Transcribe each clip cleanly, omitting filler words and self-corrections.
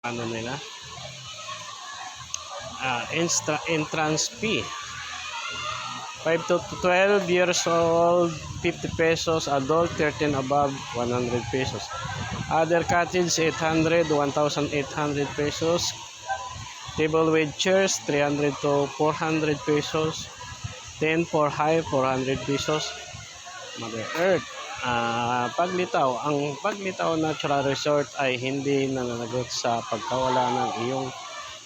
ano nila, entrance fee. 5 to 12 years old, 50 pesos. Adult, 13 above, 100 pesos. Other cottage, 800, 1,800 pesos. Table with chairs, 300 to 400 pesos. 10 for high, 400 pesos. Mother Earth. Paglitaw. Ang Paglitaw Natural Resort ay hindi nananagot sa pagkawala ng iyong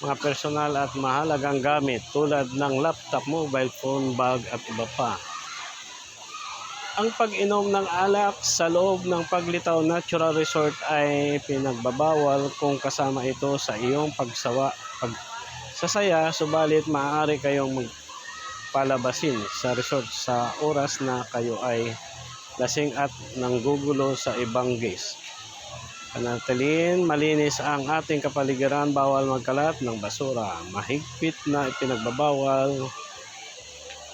mga personal at mahalagang gamit tulad ng laptop, mobile phone, bag at iba pa. Ang pag-inom ng alak sa loob ng Paglitaw Natural Resort ay pinagbabawal kung kasama ito sa iyong pagsasaya, subalit maaari kayong magpalabasin sa resort sa oras na kayo ay lasing at nanggugulo sa ibang guest. Panatilihin malinis ang ating kapaligiran, bawal magkalat ng basura. Mahigpit na ipinagbabawal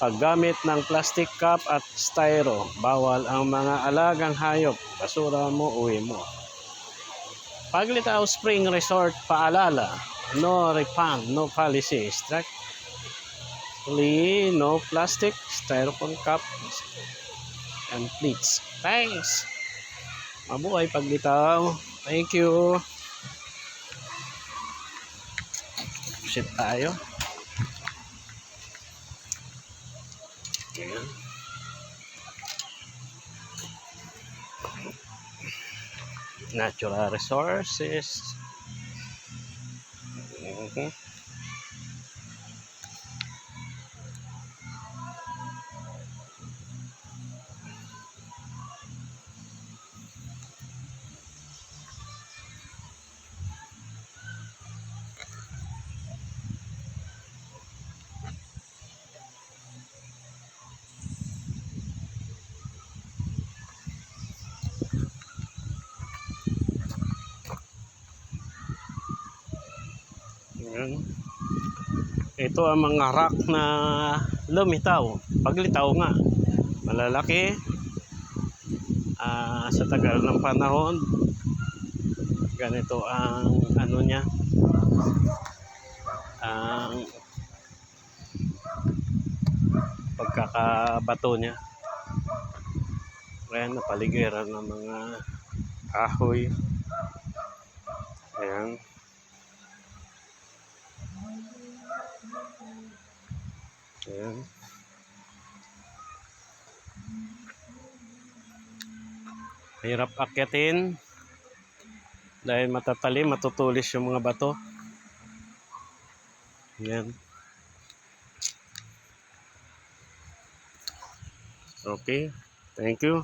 paggamit ng plastic cup at styro. Bawal ang mga alagang hayop. Basura mo, uwi mo. Paglitaw Spring Resort, paalala, no refund, no policy. Strictly no plastic, styrofoam cup and plates. Thanks! Mabuhay Paglitaw. Thank you. Ship tayo. Ayan. Natural resources. Ayan. Ito ang mga rock na lumitaw. Paglitaw nga. Malalaki. Sa tagal ng panahon, ganito ang ano niya. Ang pagkakabato niya. Ayan, napaligiran ng mga kahoy. Ayan. Ayan. Hirap akyatin dahil matatalim, matutulis yung mga bato. Ayan. Okay. Thank you.